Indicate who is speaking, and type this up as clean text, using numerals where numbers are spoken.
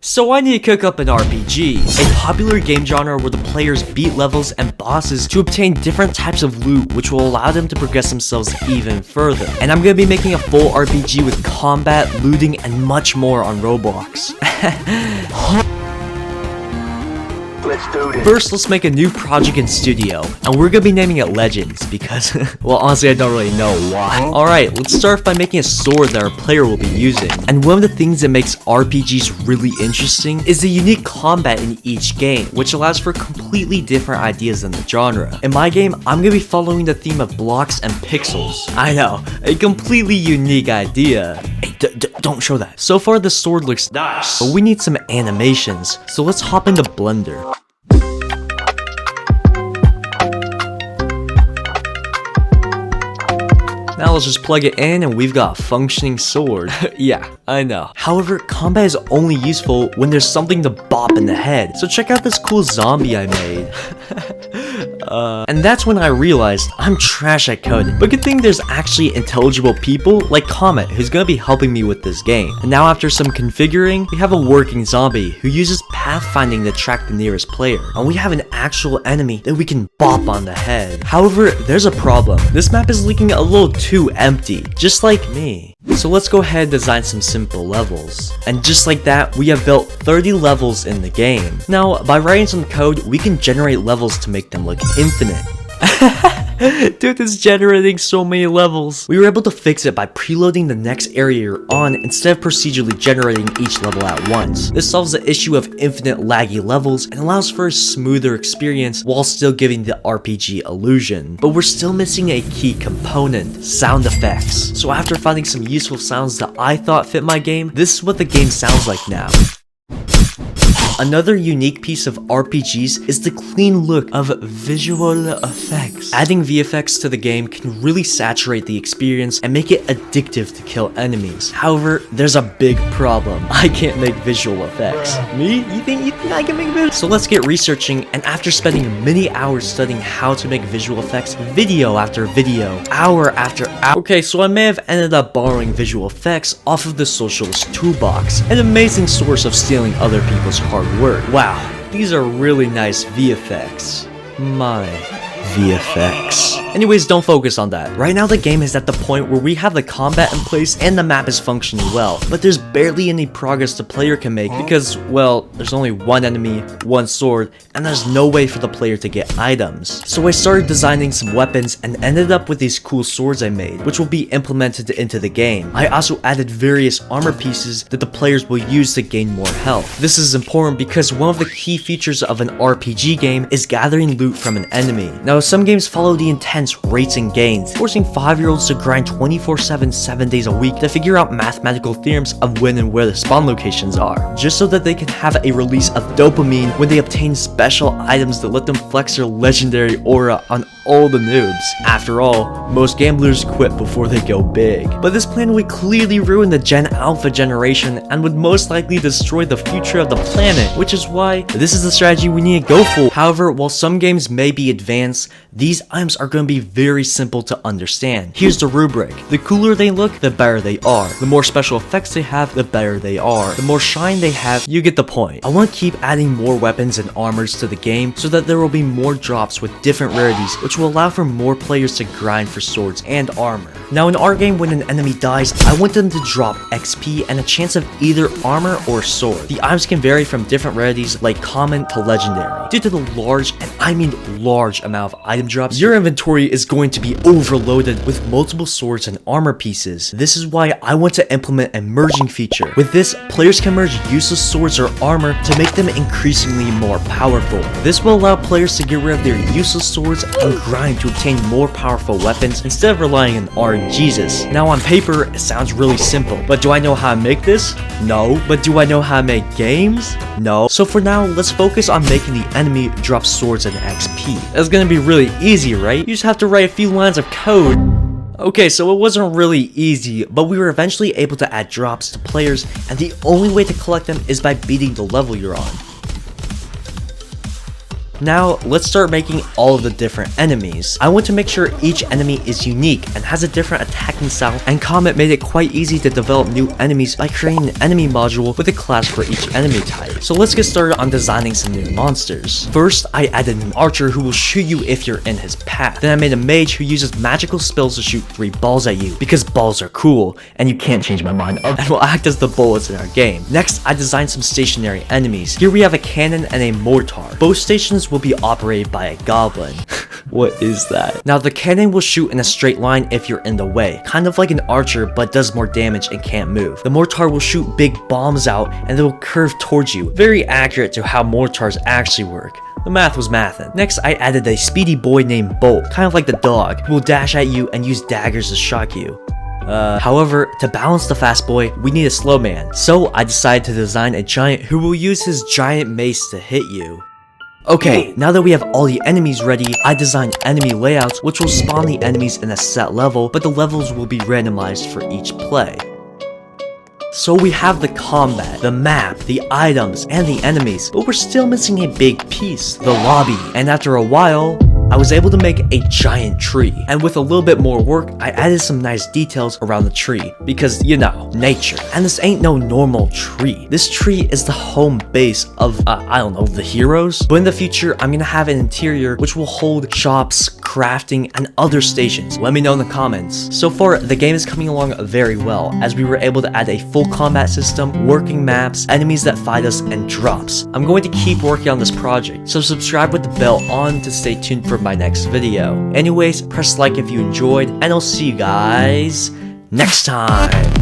Speaker 1: So I need to cook up an RPG, a popular game genre where the players beat levels and bosses to obtain different types of loot which will allow them to progress themselves even further. And I'm gonna be making a full RPG with combat, looting, and much more on Roblox.
Speaker 2: Let's do this.
Speaker 1: First, let's make a new project in studio, and we're gonna be naming it Legends because, well, honestly, I don't really know why. Alright, let's start by making a sword that our player will be using. And one of the things that makes RPGs really interesting is the unique combat in each game, which allows for completely different ideas than the genre. In my game, I'm gonna be following the theme of blocks and pixels. I know, a completely unique idea. Hey, don't show that. So far, the sword looks nice, but we need some animations, so let's hop into Blender. Now let's just plug it in and we've got a functioning sword. Yeah, I know. However, combat is only useful when there's something to bop in the head. So check out this cool zombie I made. And that's when I realized I'm trash at coding. But good thing there's actually intelligible people like Comet who's gonna be helping me with this game. And now after some configuring, we have a working zombie who uses pathfinding to track the nearest player. And we have an actual enemy that we can bop on the head. However, there's a problem. This map is looking a little too empty, just like me. So let's go ahead and design some simple levels. And just like that, we have built 30 levels in the game. Now, by writing some code, we can generate levels to make them look infinite. Dude, it's generating so many levels. We were able to fix it by preloading the next area you're on instead of procedurally generating each level at once. This solves the issue of infinite laggy levels and allows for a smoother experience while still giving the RPG illusion. But we're still missing a key component, sound effects. So after finding some useful sounds that I thought fit my game, this is what the game sounds like now. Another unique piece of RPGs is the clean look of visual effects. Adding VFX to the game can really saturate the experience and make it addictive to kill enemies. However, there's a big problem. I can't make visual effects. Me? You think I can make visual? So let's get researching, and after spending many hours studying how to make visual effects, video after video, hour after hour. Okay, so I may have ended up borrowing visual effects off of the Socialist Toolbox, an amazing source of stealing other people's hard work. Wow, these are really nice VFX. My VFX. Anyways, don't focus on that. Right now the game is at the point where we have the combat in place and the map is functioning well, but there's barely any progress the player can make because, well, there's only one enemy, one sword, and there's no way for the player to get items. So I started designing some weapons and ended up with these cool swords I made, which will be implemented into the game. I also added various armor pieces that the players will use to gain more health. This is important because one of the key features of an RPG game is gathering loot from an enemy. Now, some games follow the intense rates and gains, forcing 5-year-olds to grind 24/7, 7 days a week to figure out mathematical theorems of when and where the spawn locations are, just so that they can have a release of dopamine when they obtain special items that let them flex their legendary aura on all the noobs. After all, most gamblers quit before they go big. But this plan would clearly ruin the Gen Alpha generation and would most likely destroy the future of the planet, which is why this is the strategy we need to go for. However, while some games may be advanced, these items are going to be very simple to understand. Here's the rubric. The cooler they look, the better they are. The more special effects they have, the better they are. The more shine they have, you get the point. I want to keep adding more weapons and armors to the game so that there will be more drops with different rarities, which will allow for more players to grind for swords and armor. Now in our game, when an enemy dies, I want them to drop XP and a chance of either armor or sword. The items can vary from different rarities like common to legendary. Due to the large, and I mean large amount of item drops, your inventory is going to be overloaded with multiple swords and armor pieces. This is why I want to implement a merging feature. With this, players can merge useless swords or armor to make them increasingly more powerful. This will allow players to get rid of their useless swords and grind to obtain more powerful weapons instead of relying on RNGs. Now on paper, it sounds really simple, but do I know how to make this? No. But do I know how to make games? No. So for now, let's focus on making the enemy drop swords and XP. That's gonna be really easy, right? You just have to write a few lines of code. Okay, so it wasn't really easy, but we were eventually able to add drops to players, and the only way to collect them is by beating the level you're on. Now, let's start making all of the different enemies. I want to make sure each enemy is unique and has a different attacking style, and Comet made it quite easy to develop new enemies by creating an enemy module with a class for each enemy type. So let's get started on designing some new monsters. First, I added an archer who will shoot you if you're in his path. Then I made a mage who uses magical spells to shoot 3 balls at you, because balls are cool, and you can't change my mind, and will act as the bullets in our game. Next, I designed some stationary enemies. Here we have a cannon and a mortar. Both stations will be operated by a goblin. What is that? Now, the cannon will shoot in a straight line if you're in the way, kind of like an archer, but does more damage and can't move. The mortar will shoot big bombs out and they will curve towards you, very accurate to how mortars actually work. The math was mathin'. Next, I added a speedy boy named Bolt, kind of like the dog, who will dash at you and use daggers to shock you. However, to balance the fast boy, we need a slow man. So I decided to design a giant who will use his giant mace to hit you. Okay, now that we have all the enemies ready, I designed enemy layouts which will spawn the enemies in a set level, but the levels will be randomized for each play. So we have the combat, the map, the items, and the enemies, but we're still missing a big piece, the lobby. And after a while, I was able to make a giant tree, and with a little bit more work, I added some nice details around the tree, because, you know, nature. And this ain't no normal tree. This tree is the home base of, I don't know, the heroes? But in the future, I'm gonna have an interior which will hold shops, crafting, and other stations. Let me know in the comments. So far, the game is coming along very well, as we were able to add a full combat system, working maps, enemies that fight us, and drops. I'm going to keep working on this project, so subscribe with the bell on to stay tuned for my next video. Anyways, press like if you enjoyed, and I'll see you guys next time.